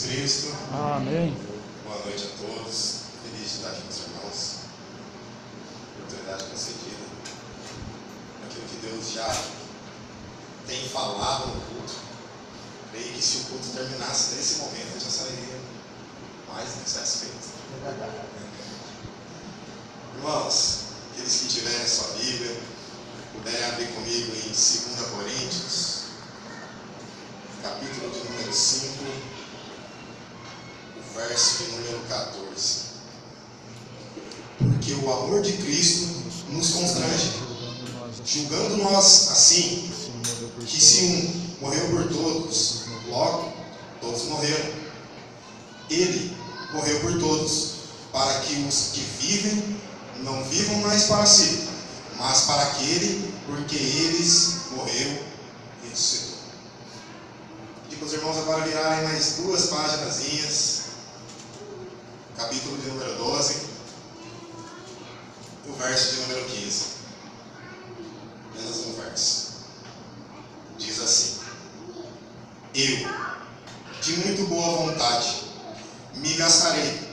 Jesus Cristo. Amém. Boa noite a todos. Feliz de estar aqui com os irmãos. Oportunidade concedida. Aquilo que Deus já tem falado no culto. Creio que se o culto terminasse nesse momento, eu já sairia mais satisfeito. Irmãos, aqueles que tiverem a sua Bíblia, puderem abrir comigo em 2 Coríntios, capítulo de número 5, o verso de número 14. Porque o amor de Cristo nos constrange, julgando nós assim, que se um morreu por todos, logo todos morreram. Ele morreu por todos, para que os que vivem não vivam mais para si, mas para aquele porque eles morreram e ressuscitou. Pedi para os irmãos agora virarem mais duas páginazinhas, capítulo de número 12, o verso de número 15. Apenas um verso. Diz assim: eu, de muito boa vontade, me gastarei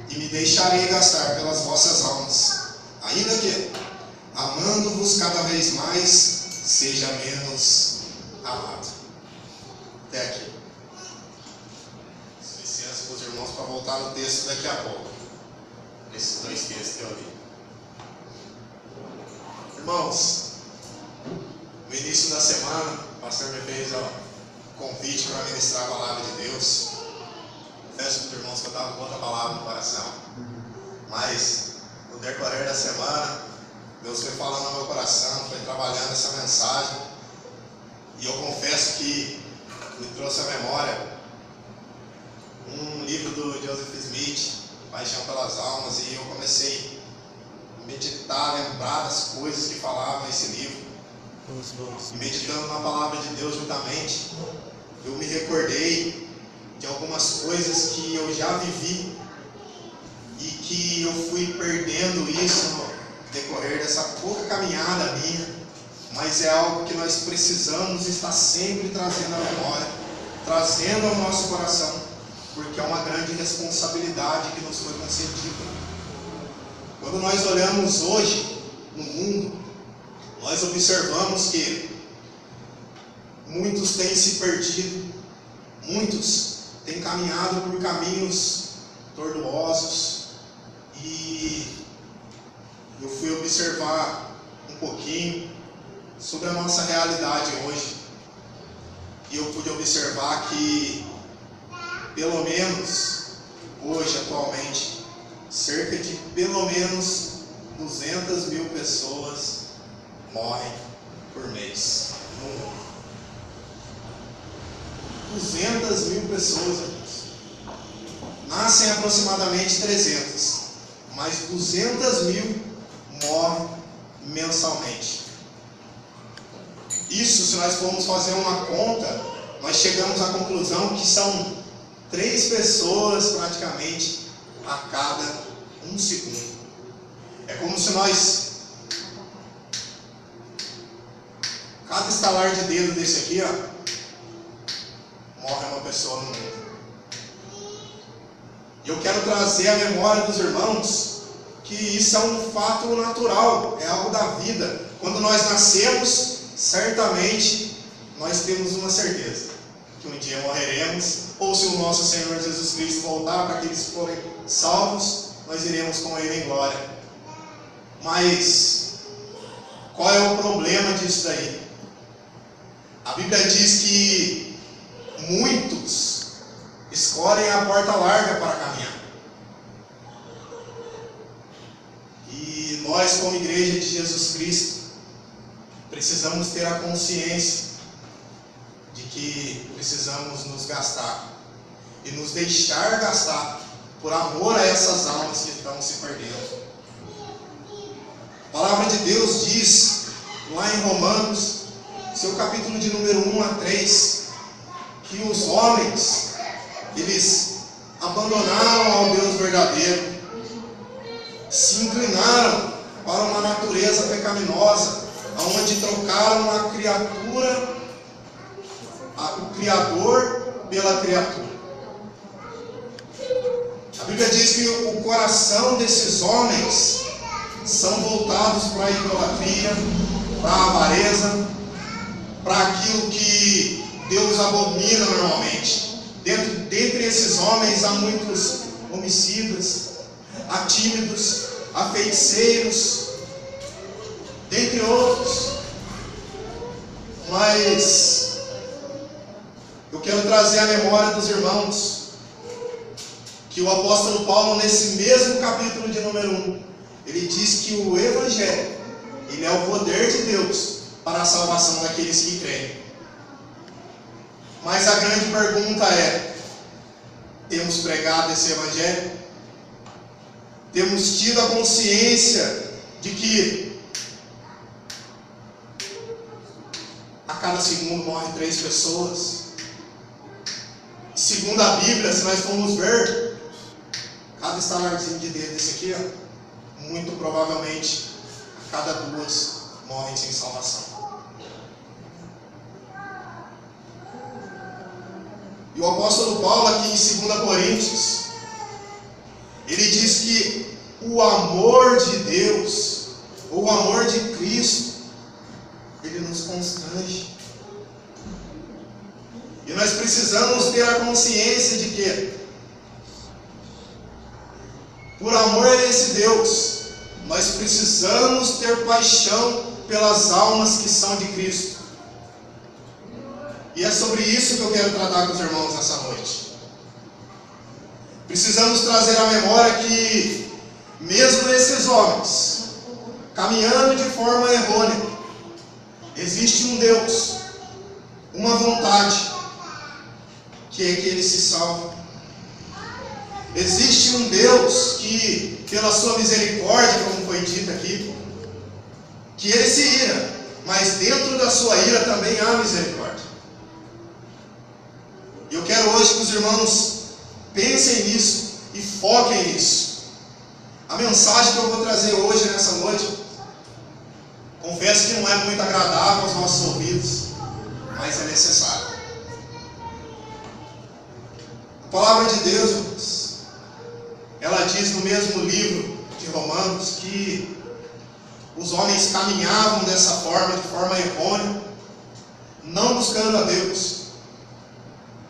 e me deixarei gastar pelas vossas almas, ainda que, amando-vos cada vez mais, seja menos amado. Até aqui. Licença para os irmãos para voltar no texto daqui a pouco. Esses dois textos que eu li. Irmãos, no início da semana, o pastor me fez o convite para ministrar a palavra de Deus. Confesso para os irmãos que eu estava com outra palavra no coração. Mas, no decorrer da semana, Deus foi falando no meu coração, foi trabalhando essa mensagem. E eu confesso que me trouxe à memória um livro do Joseph Smith, Paixão pelas Almas, e eu comecei a meditar, lembrar das coisas que falavam nesse livro. E meditando na palavra de Deus juntamente, eu me recordei de algumas coisas que eu já vivi e que eu fui perdendo isso no decorrer dessa pouca caminhada minha, mas é algo que nós precisamos estar sempre trazendo à memória, trazendo ao nosso coração, porque é uma grande responsabilidade que nos foi concedida. Quando nós olhamos hoje no mundo, nós observamos que muitos têm se perdido, muitos têm caminhado por caminhos tortuosos, e eu fui observar um pouquinho sobre a nossa realidade hoje, e eu pude observar que, pelo menos hoje, atualmente, cerca de pelo menos 200 mil pessoas morrem por mês no mundo. 200 mil pessoas, irmãos. Nascem aproximadamente 300, mas 200 mil morrem mensalmente. Isso, se nós formos fazer uma conta, nós chegamos à conclusão que são 3 pessoas praticamente a cada 1 segundo. É como se nós, cada estalar de dedo desse aqui, morre uma pessoa no mundo. E eu quero trazer à memória dos irmãos que isso é um fato natural, é algo da vida. Quando nós nascemos, certamente nós temos uma certeza, que um dia morreremos, ou se o nosso Senhor Jesus Cristo voltar para aqueles que forem salvos, nós iremos com Ele em glória. Mas qual é o problema disso daí? A Bíblia diz que muitos escolhem a porta larga para caminhar. E nós, como igreja de Jesus Cristo, precisamos ter a consciência de que precisamos nos gastar e nos deixar gastar por amor a essas almas que estão se perdendo. A palavra de Deus diz lá em Romanos, seu capítulo de número 1 a 3, que os homens, eles abandonaram ao Deus verdadeiro, se inclinaram para uma natureza pecaminosa, onde trocaram a criatura, o Criador pela criatura. Bíblia diz que o coração desses homens são voltados para a idolatria, para a avareza, para aquilo que Deus abomina normalmente. Dentre esses homens há muitos homicidas, há tímidos, há feiticeiros, dentre outros. Mas eu quero trazer à memória dos irmãos que o apóstolo Paulo, nesse mesmo capítulo de número 1, ele diz que o Evangelho, ele é o poder de Deus para a salvação daqueles que creem. Mas a grande pergunta é: temos pregado esse Evangelho? Temos tido a consciência de que a cada segundo morrem 3 pessoas? Segundo a Bíblia, se nós formos ver, cada estalarzinho de dedo desse aqui, ó, muito provavelmente a cada 2 morrem sem salvação. E o apóstolo Paulo, aqui em 2 Coríntios, ele diz que o amor de Deus, ou o amor de Cristo, ele nos constrange. E nós precisamos ter a consciência de que, por amor a esse Deus, nós precisamos ter paixão pelas almas que são de Cristo. E é sobre isso que eu quero tratar com os irmãos nessa noite. Precisamos trazer à memória que, mesmo esses homens, caminhando de forma errônea, existe um Deus, uma vontade, que é que eles se salvem. Existe um Deus que, pela sua misericórdia, como foi dito aqui, que ele se ira, mas dentro da sua ira também há misericórdia. E eu quero hoje que os irmãos pensem nisso e foquem nisso. A mensagem que eu vou trazer hoje, nessa noite, confesso que não é muito agradável aos nossos ouvidos, mas é necessário. A palavra de Deus, irmãos, ela diz no mesmo livro de Romanos que os homens caminhavam dessa forma, de forma errônea, não buscando a Deus,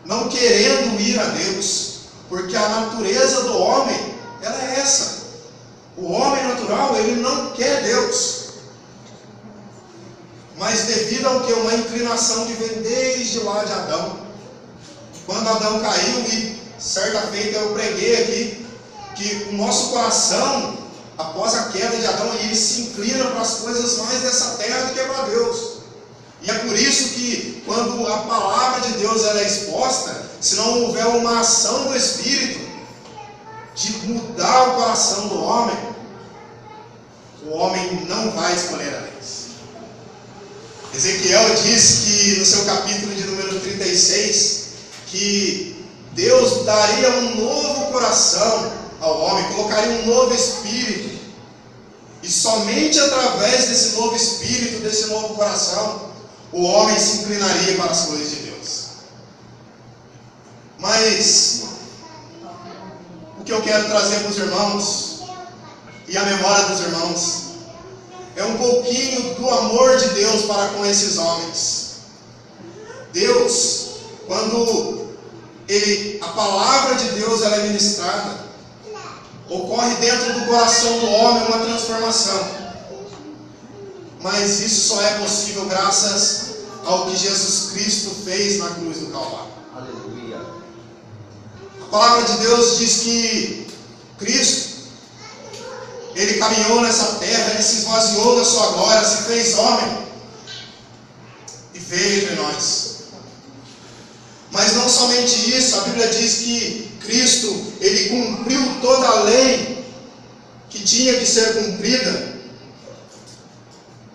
não querendo ir a Deus, porque a natureza do homem, ela é essa. O homem natural, ele não quer Deus, mas devido ao que? Uma inclinação que vem desde lá de Adão. Quando Adão caiu, e certa feita eu preguei aqui, que o nosso coração, após a queda de Adão, ele se inclina para as coisas mais dessa terra do que para Deus. E é por isso que, quando a palavra de Deus ela é exposta, se não houver uma ação do Espírito de mudar o coração do homem, o homem não vai escolher a Deus. Ezequiel diz que, no seu capítulo de número 36, que Deus daria um novo coração ao homem, colocaria um novo espírito, e somente através desse novo espírito, desse novo coração, o homem se inclinaria para as coisas de Deus. Mas o que eu quero trazer para os irmãos e a memória dos irmãos é um pouquinho do amor de Deus para com esses homens. Deus, quando a palavra de Deus ela é ministrada, ocorre dentro do coração do homem uma transformação. Mas isso só é possível graças ao que Jesus Cristo fez na cruz do Calvário. Aleluia. A palavra de Deus diz que Cristo, ele caminhou nessa terra, ele se esvaziou da sua glória, se fez homem e veio entre nós. Mas não somente isso, a Bíblia diz que Cristo, ele cumpriu toda a lei que tinha que ser cumprida,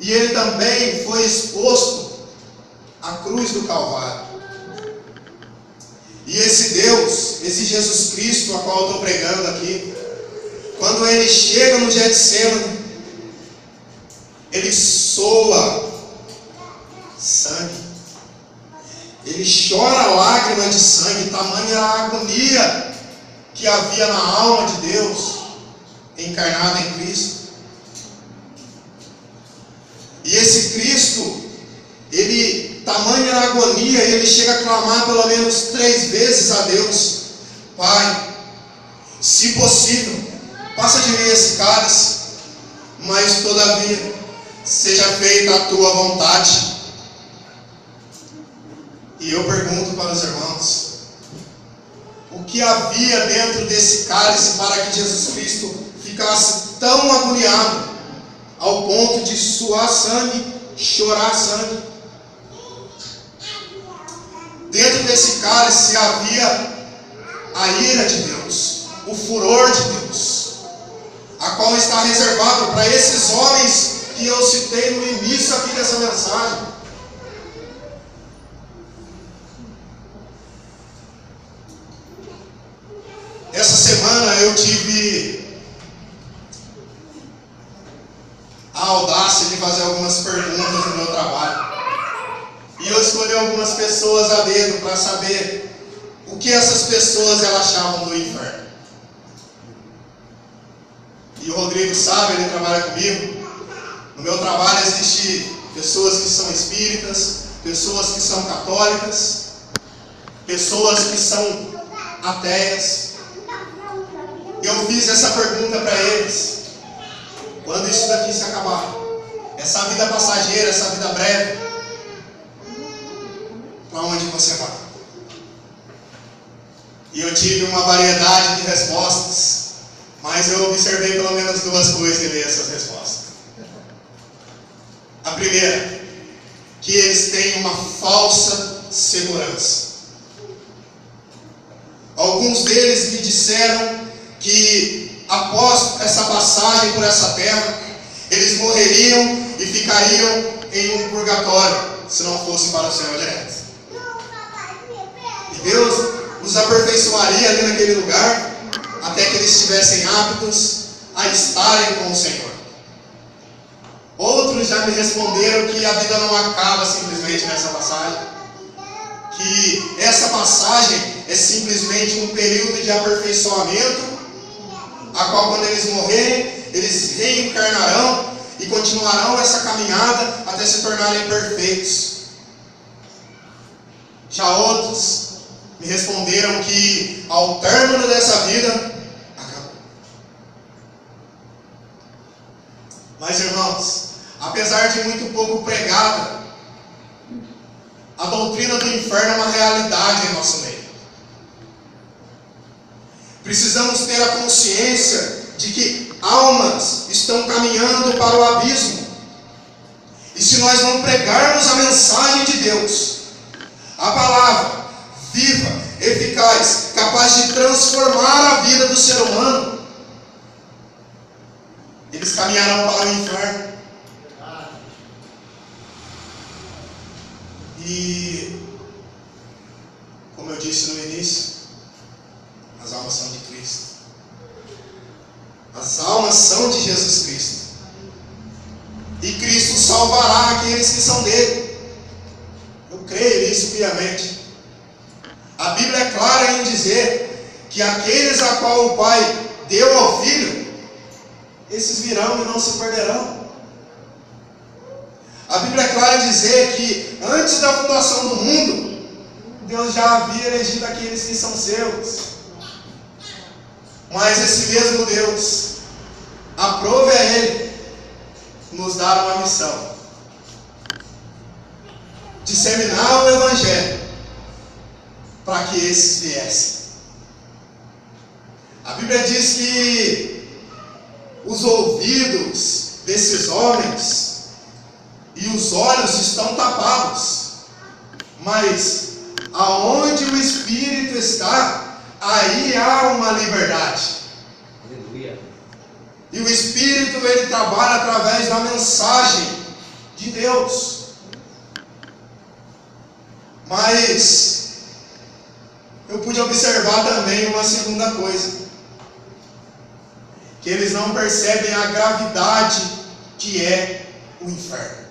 e ele também foi exposto à cruz do Calvário. E esse Deus, esse Jesus Cristo, a qual eu estou pregando aqui, quando ele chega no Getsemane, ele soa sangue, ele chora lágrimas de sangue, tamanha a agonia que havia na alma de Deus encarnada em Cristo. E esse Cristo, ele, tamanha na agonia, ele chega a clamar pelo menos 3 vezes a Deus: Pai, se possível, passa de mim esse cálice, mas todavia seja feita a tua vontade. E eu pergunto para os irmãos: o que havia dentro desse cálice para que Jesus Cristo ficasse tão agoniado ao ponto de suar sangue, chorar sangue? Dentro desse cálice havia a ira de Deus, o furor de Deus, a qual está reservado para esses homens que eu citei no início aqui dessa mensagem. Essa semana eu tive a audácia de fazer algumas perguntas no meu trabalho. E eu escolhi algumas pessoas a dedo para saber o que essas pessoas elas achavam do inferno. E o Rodrigo sabe, ele trabalha comigo. No meu trabalho existem pessoas que são espíritas, pessoas que são católicas, pessoas que são ateias. Eu fiz essa pergunta para eles: quando isso daqui se acabar, essa vida passageira, essa vida breve, para onde você vai? E eu tive uma variedade de respostas, mas eu observei pelo menos 2 coisas em ler essas respostas. A primeira, que eles têm uma falsa segurança. Alguns deles me disseram que após essa passagem por essa terra, eles morreriam e ficariam em um purgatório, se não fosse para o céu direto. E Deus os aperfeiçoaria ali naquele lugar, até que eles estivessem aptos a estarem com o Senhor. Outros já me responderam que a vida não acaba simplesmente nessa passagem, que essa passagem é simplesmente um período de aperfeiçoamento, a qual, quando eles morrerem, eles reencarnarão e continuarão essa caminhada até se tornarem perfeitos. Já outros me responderam que ao término dessa vida acabou. Mas, irmãos, apesar de muito pouco pregada, a doutrina do inferno é uma realidade em nosso meio. Precisamos ter a consciência de que almas estão caminhando para o abismo. E se nós não pregarmos a mensagem de Deus, a palavra viva, eficaz, capaz de transformar a vida do ser humano, eles caminharão para o inferno. E, como eu disse no início, as almas são de Cristo. As almas são de Jesus Cristo. E Cristo salvará aqueles que são dele. Eu creio nisso piamente. A Bíblia é clara em dizer que aqueles a qual o Pai deu ao Filho, esses virão e não se perderão. A Bíblia é clara em dizer que antes da fundação do mundo, Deus já havia elegido aqueles que são seus. Mas esse mesmo Deus, aprove a Ele nos dar uma missão: disseminar o Evangelho para que esses viessem. A Bíblia diz que os ouvidos desses homens e os olhos estão tapados, mas aonde o Espírito está, aí há uma liberdade. Aleluia. E o Espírito, ele trabalha através da mensagem de Deus. Mas eu pude observar também uma segunda coisa: que eles não percebem a gravidade que é o inferno.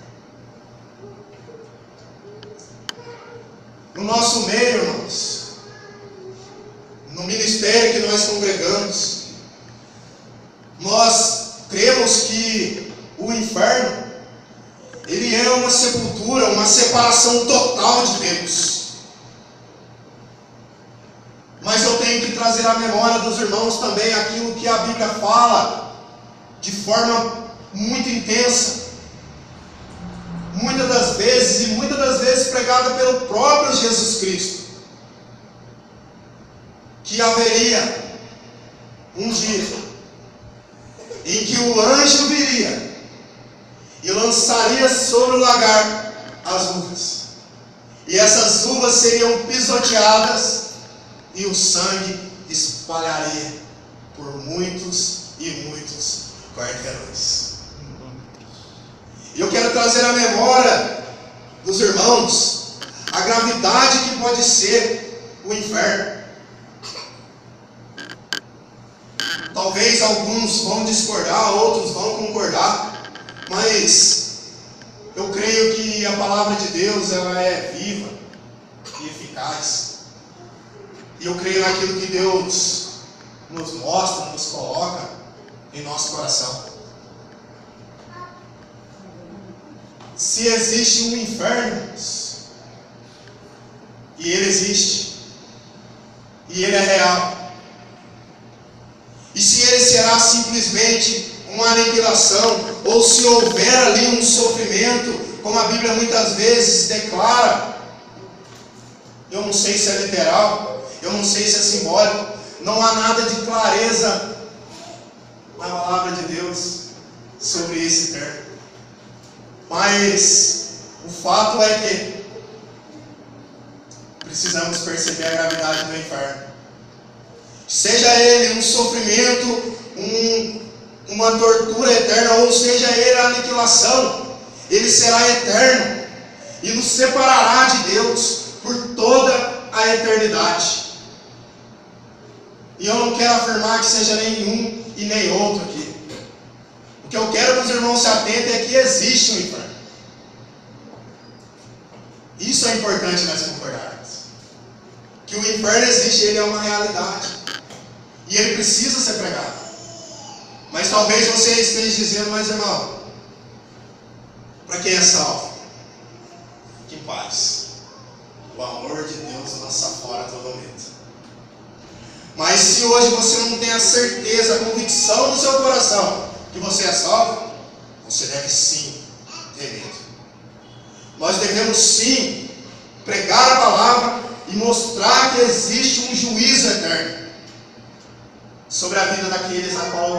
No nosso meio, irmãos, no ministério que nós congregamos, nós cremos que o inferno, ele é uma sepultura, uma separação total de Deus. Mas eu tenho que trazer à memória dos irmãos também aquilo que a Bíblia fala de forma muito intensa, muitas das vezes pregada pelo próprio Jesus Cristo, que haveria um dia em que o anjo viria e lançaria sobre o lagar as uvas, e essas uvas seriam pisoteadas e o sangue espalharia por muitos e muitos quarteirões. E eu quero trazer à memória dos irmãos a gravidade que pode ser o inferno. Talvez alguns vão discordar, outros vão concordar, mas eu creio que a palavra de Deus, ela é viva e eficaz. E eu creio naquilo que Deus nos mostra, nos coloca em nosso coração. Se existe um inferno, e ele existe, e ele é real, e se ele será simplesmente uma aniquilação, ou se houver ali um sofrimento, como a Bíblia muitas vezes declara, eu não sei se é literal, eu não sei se é simbólico, não há nada de clareza na palavra de Deus sobre esse termo. Mas o fato é que precisamos perceber a gravidade do inferno. Seja ele um sofrimento, uma tortura eterna, ou seja ele a aniquilação, ele será eterno e nos separará de Deus por toda a eternidade. E eu não quero afirmar que seja nenhum e nem outro aqui. O que eu quero que os irmãos se atentem é que existe um inferno. Isso é importante nós concordarmos. Que o inferno existe, ele é uma realidade. E ele precisa ser pregado. Mas talvez você esteja dizendo, mas irmão, para quem é salvo? Que paz. O amor de Deus lança fora todo medo. Mas se hoje você não tem a certeza, a convicção no seu coração que você é salvo, você deve sim ter medo. Nós devemos sim pregar a palavra e mostrar que existe um juízo eterno sobre a vida daqueles a qual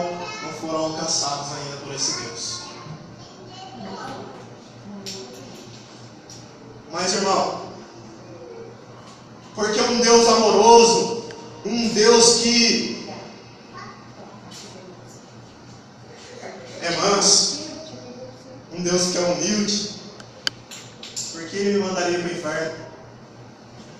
não foram alcançados ainda por esse Deus. Mas irmão, porque um Deus amoroso, um Deus que é manso, um Deus que é humilde, por que ele me mandaria para o inferno?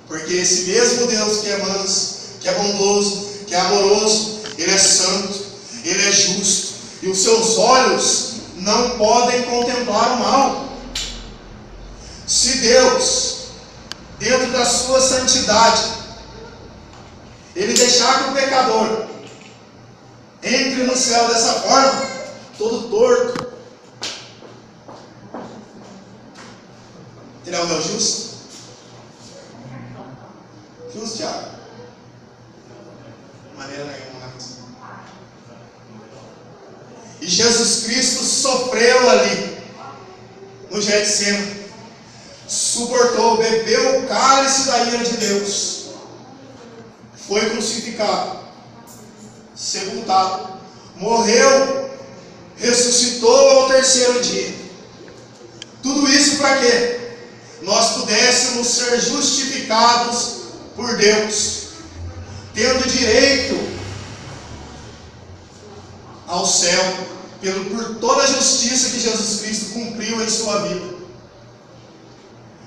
Porque esse mesmo Deus que é manso, que é bondoso, que é amoroso, ele é santo, ele é justo, e os seus olhos não podem contemplar o mal. Se Deus, dentro da sua santidade, ele deixar que o pecador entre no céu dessa forma, todo torto, ele é o Deus justo? Justo, Tiago? De maneira nenhuma, né? E Jesus Cristo sofreu ali, no Getsemane, suportou, bebeu o cálice da ira de Deus, foi crucificado, sepultado, morreu, ressuscitou ao terceiro dia. Tudo isso para quê? Nós pudéssemos ser justificados por Deus, tendo direito ao céu, por toda a justiça que Jesus Cristo cumpriu em sua vida.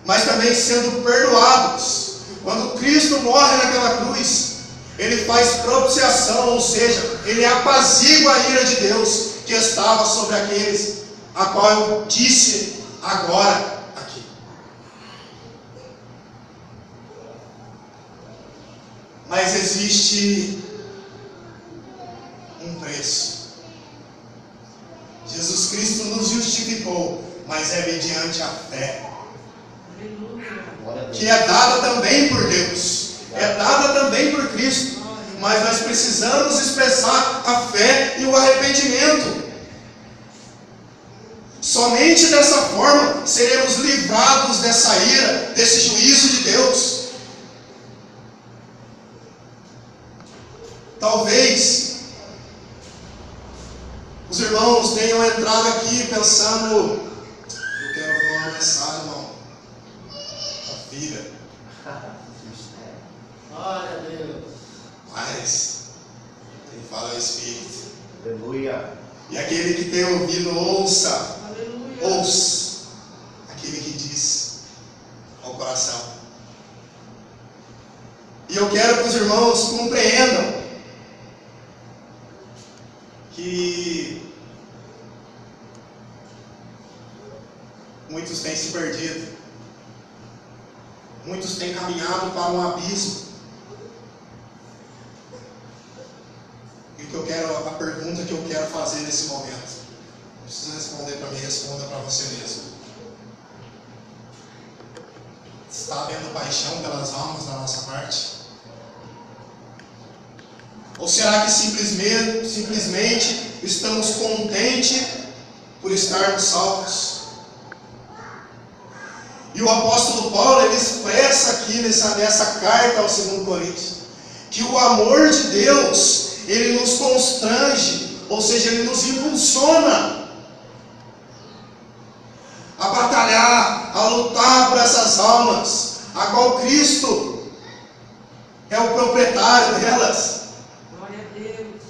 Mas também sendo perdoados. Quando Cristo morre naquela cruz, ele faz propiciação, ou seja, ele apazigua a ira de Deus que estava sobre aqueles a qual eu disse agora aqui. Mas existe um preço. Jesus Cristo nos justificou, mas é mediante a fé, que é dada também por Deus, é dada também por Cristo, mas nós precisamos expressar a fé e o arrependimento. Somente dessa forma seremos livrados dessa ira, desse juízo de Deus. Talvez os irmãos tenham entrado aqui pensando: eu quero ver uma mensagem, irmão, a filha. Glória a Deus. Mas quem fala é o Espírito. Aleluia. E aquele que tem ouvido, ouça. Aleluia. Ouça aquele que diz ao coração. E eu quero que os irmãos compreendam que muitos têm se perdido, muitos têm caminhado para um abismo. E a pergunta que eu quero fazer nesse momento, não precisa responder para mim, responda para você mesmo. Está havendo paixão pelas almas da nossa parte? Ou será que simplesmente estamos contentes por estarmos salvos? E o apóstolo Paulo, ele expressa aqui nessa carta ao 2 Coríntios, que o amor de Deus, ele nos constrange, ou seja, ele nos impulsiona a batalhar, a lutar por essas almas, a qual Cristo é o proprietário delas. Glória a Deus.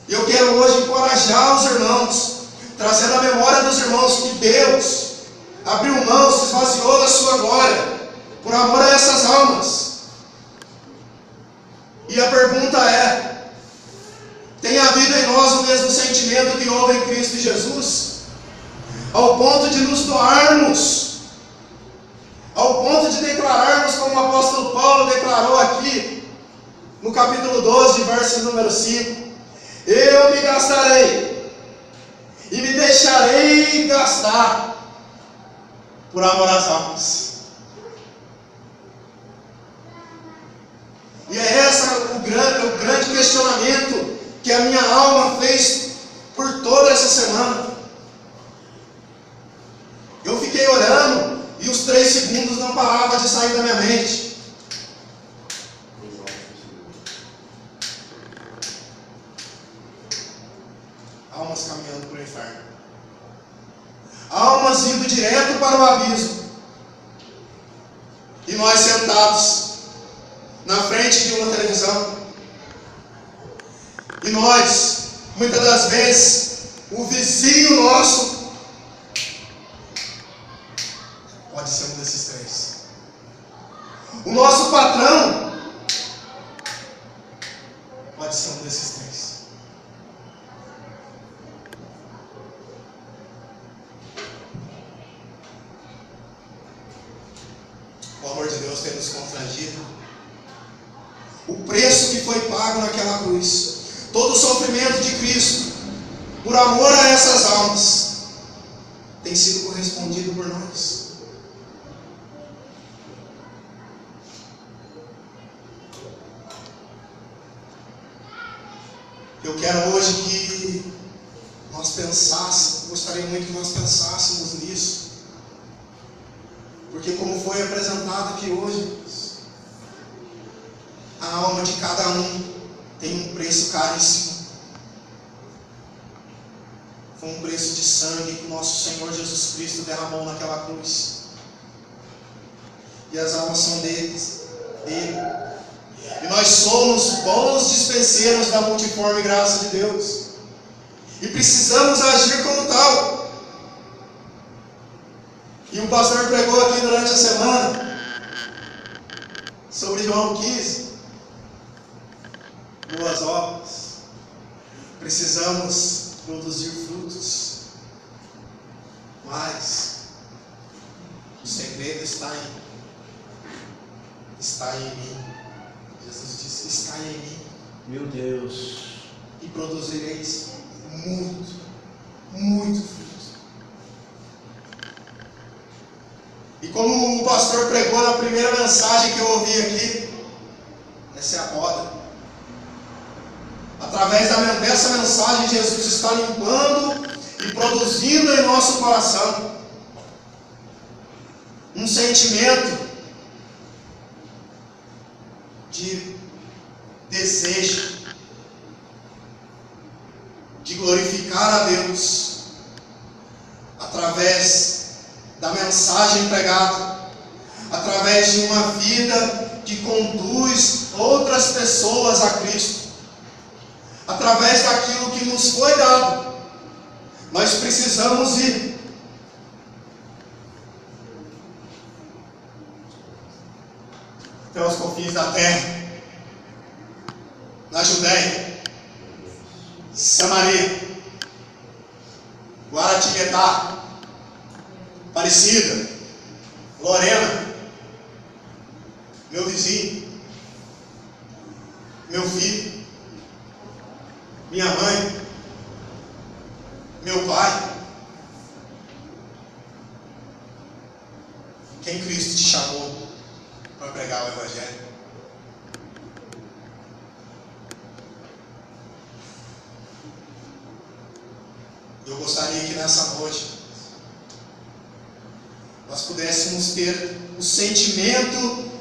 E eu quero hoje encorajar os irmãos, trazendo a memória dos irmãos que Deus abriu mão, se esvaziou da sua glória, por amor a essas almas. E a pergunta é: tem havido em nós o mesmo sentimento que houve em Cristo Jesus? Ao ponto de nos doarmos, ao ponto de declararmos, como o apóstolo Paulo declarou aqui, no capítulo 12, verso número 5, eu me gastarei, e me deixarei gastar, por amor às almas. E é esse o grande questionamento que a minha alma fez por toda essa semana. Eu fiquei orando e os 3 segundos não paravam de sair da minha mente. Almas caminhando para o inferno. Almas indo direto para o abismo. E nós sentados na frente de uma televisão. E nós, muitas das vezes, o vizinho nosso pode ser um desses 3. O nosso patrão pode ser um desses 3. O amor de Deus tem nos constrangido. O preço que foi pago naquela cruz, todo o sofrimento de Cristo, por amor a essas almas, tem sido correspondido por nós. Eu quero hoje que nós pensássemos, gostaria muito que nós pensássemos nisso, porque como foi apresentado aqui hoje, a alma de cada um tem um preço caríssimo. Foi um preço de sangue que o nosso Senhor Jesus Cristo derramou naquela cruz. E as almas são dele. E nós somos bons dispenseiros da multiforme graça de Deus. E precisamos agir como tal. E o pastor pregou aqui durante a semana sobre João 15. Boas obras. Precisamos produzir frutos. Mas o segredo está em mim, Jesus disse: estai em mim Meu Deus. e produzireis muito, muito fruto. E como o pastor pregou na primeira mensagem que eu ouvi aqui, essa é a poda. Através dessa mensagem, Jesus está limpando e produzindo em nosso coração um sentimento de desejo de glorificar a Deus através da mensagem pregada, através de uma vida que conduz outras pessoas a Cristo, através daquilo que nos foi dado. Nós precisamos ir até os confins da terra, na Judéia, Samaria, Guaratinguetá, Aparecida, Lorena, meu vizinho, meu filho, minha mãe, meu pai. Quem Cristo te chamou para pregar o Evangelho? Eu gostaria que nessa noite nós pudéssemos ter o sentimento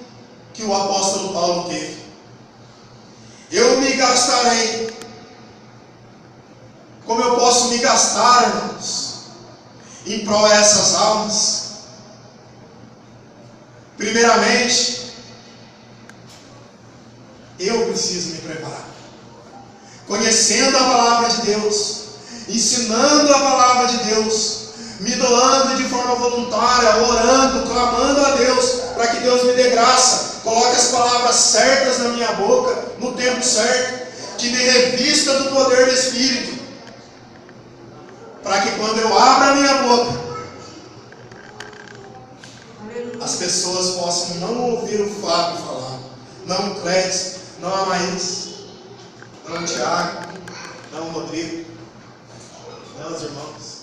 que o apóstolo Paulo teve. Eu me gastarei. Como eu posso me gastar, irmãos, em prol dessas almas? Primeiramente, eu preciso me preparar, conhecendo a palavra de Deus, ensinando a palavra de Deus, me doando de forma voluntária, orando, clamando a Deus, para que Deus me dê graça, coloque as palavras certas na minha boca, no tempo certo, que me revista do poder do Espírito, para que quando eu abra a minha boca, as pessoas possam não ouvir o Fábio falando, não o Clédio, não a Maís, não o Tiago, não o Rodrigo, não os irmãos.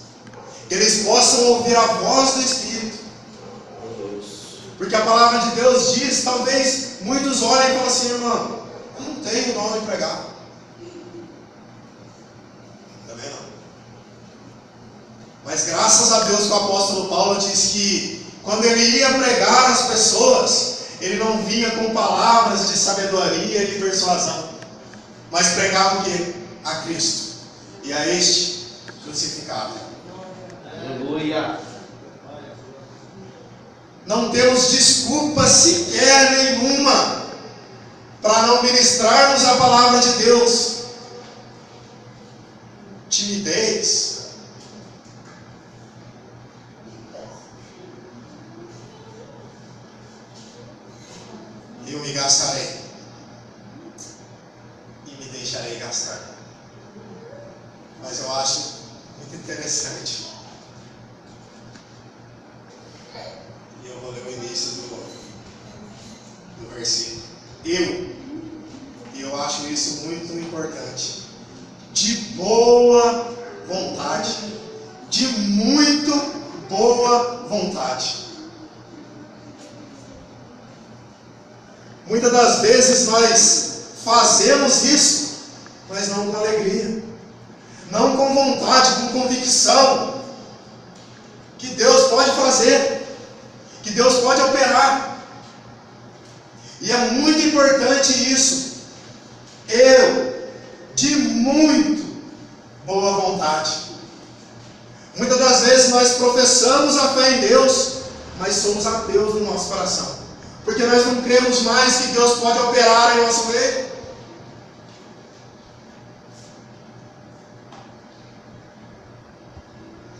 Que eles possam ouvir a voz do Espírito. Porque a palavra de Deus diz, talvez muitos olhem e falem assim: irmão, eu não tenho dom de pregar. Também não. Mas graças a Deus que o apóstolo Paulo diz que quando ele ia pregar às pessoas, ele não vinha com palavras de sabedoria e de persuasão, mas pregava o quê? A Cristo e a este crucificado. Aleluia. Não temos desculpa sequer nenhuma para não ministrarmos a palavra de Deus. Timidez. Eu me gastarei e me deixarei gastar. Mas eu acho muito interessante. E eu vou ler o início do versículo. Eu acho isso muito importante. De boa vontade. De muito boa vontade. Muitas das vezes nós fazemos isso, mas não com alegria, não com vontade, com convicção, que Deus pode fazer, que Deus pode operar. E é muito importante isso. Eu, de muito boa vontade. Muitas das vezes nós professamos a fé em Deus, mas somos ateus no nosso coração. Porque nós não cremos mais que Deus pode operar em nosso meio.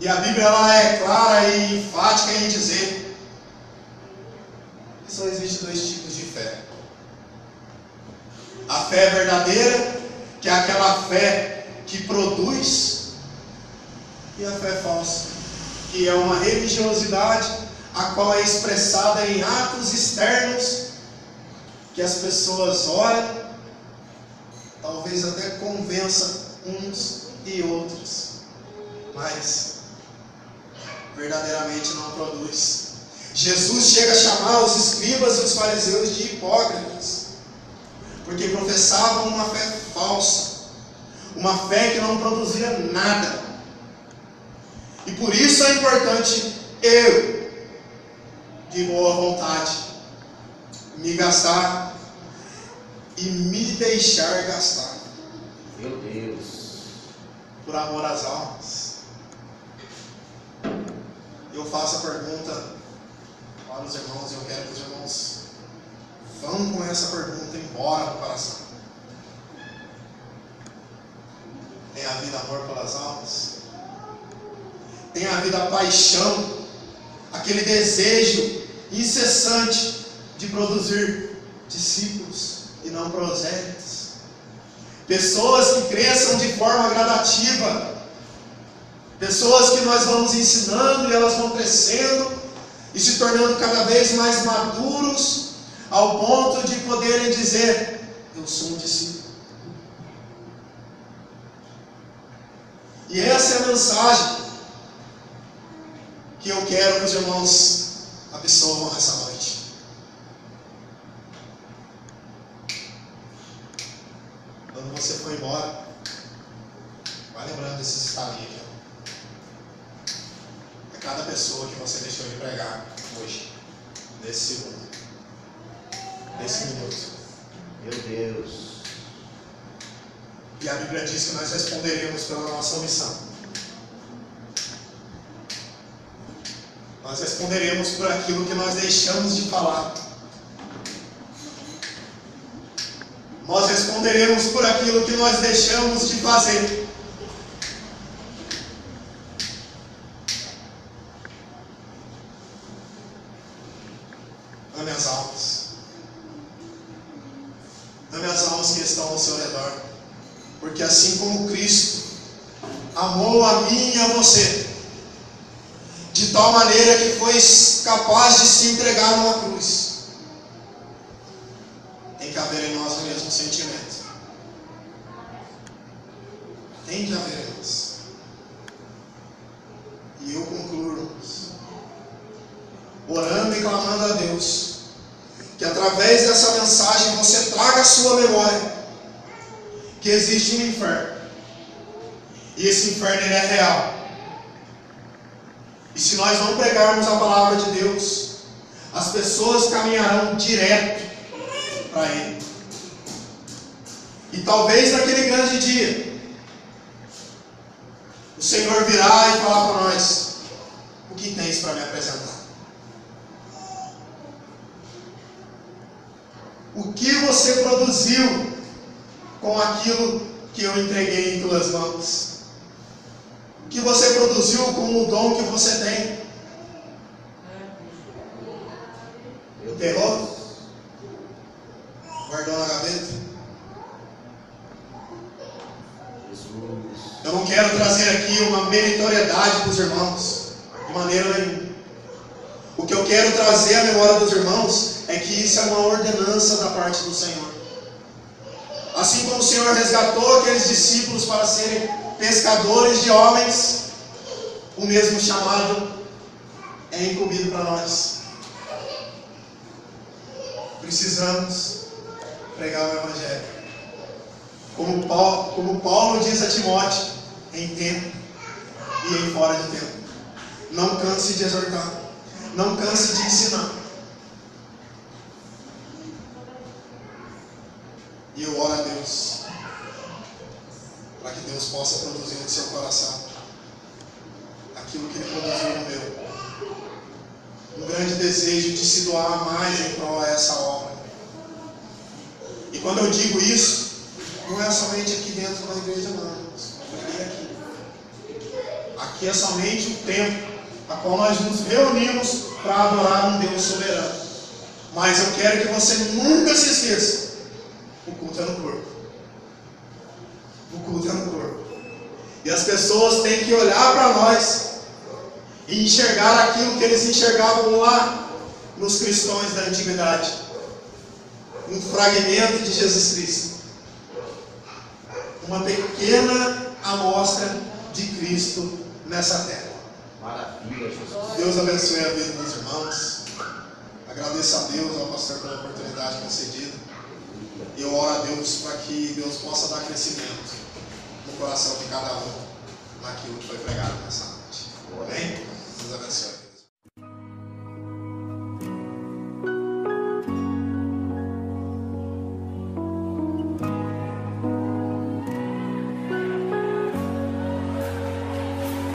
E a Bíblia ela é clara e enfática em dizer que só existem dois tipos de fé. A fé verdadeira, que é aquela fé que produz, e a fé falsa, que é uma religiosidade a qual é expressada em atos externos, que as pessoas orem, talvez até convença uns e outros, mas verdadeiramente não produz. Jesus chega a chamar os escribas e os fariseus de hipócritas, porque professavam uma fé falsa, uma fé que não produzia nada. E por isso é importante eu, de boa vontade, me gastar e me deixar gastar. Meu Deus. Por amor às almas. Eu faço a pergunta para os irmãos e eu quero que os irmãos vão com essa pergunta embora do coração. Tem havido amor pelas almas? Tem havido a paixão, aquele desejo incessante de produzir discípulos e não prosélitos? Pessoas que cresçam de forma gradativa, pessoas que nós vamos ensinando e elas vão crescendo e se tornando cada vez mais maduros, ao ponto de poderem dizer: eu sou um discípulo. E essa é a mensagem que eu quero que os irmãos absorvam essa noite. Quando você for embora, vai lembrando desses estalinhos aqui. É cada pessoa que você deixou de pregar hoje, nesse segundo, nesse minuto. Meu Deus. E a Bíblia diz que nós responderemos pela nossa omissão. Nós responderemos por aquilo que nós deixamos de falar. Nós responderemos por aquilo que nós deixamos de fazer. Ame as almas. Ame as almas que estão ao seu redor. Porque assim como Cristo amou a mim e a você, de tal maneira que foi capaz de se entregar numa cruz, tem que haver em nós o mesmo sentimento. Tem que haver em nós. E eu concluo, orando e clamando a Deus, que através dessa mensagem você traga à sua memória que existe um inferno. E esse inferno ele é real. E se nós não pregarmos a palavra de Deus, as pessoas caminharão direto para ele. E talvez naquele grande dia, o Senhor virá e falar para nós: o que tens para me apresentar? O que você produziu com aquilo que eu entreguei em tuas mãos? O que você produziu com o dom que você tem? Enterrou? Guardou na gaveta? Jesus. Eu não quero trazer aqui uma meritoriedade dos irmãos, de maneira nenhuma. O que eu quero trazer à memória dos irmãos é que isso é uma ordenança da parte do Senhor. Assim como o Senhor resgatou aqueles discípulos para serem pescadores de homens, o mesmo chamado é incumbido para nós. Precisamos pregar o Evangelho. Como Paulo diz a Timóteo, em tempo e em fora de tempo. Não canse de exortar. Não canse de ensinar. E eu oro a Deus, para que Deus possa produzir no seu coração aquilo que Ele produziu no meu. Um grande desejo de se doar mais em prol a essa obra. E quando eu digo isso, não é somente aqui dentro da igreja, não. Aqui é somente o tempo a qual nós nos reunimos para adorar um Deus soberano. Mas eu quero que você nunca se esqueça: o culto é no corpo. O culto é no corpo. E as pessoas têm que olhar para nós e enxergar aquilo que eles enxergavam lá nos cristãos da antiguidade. um fragmento de Jesus Cristo. Uma pequena amostra de Cristo nessa terra. Maravilha, Jesus. Deus abençoe a vida dos irmãos. Agradeço a Deus, ao pastor, pela oportunidade concedida. E eu oro a Deus para que Deus possa dar crescimento no coração de cada um naquilo que foi pregado nessa noite. Amém? Deus abençoe.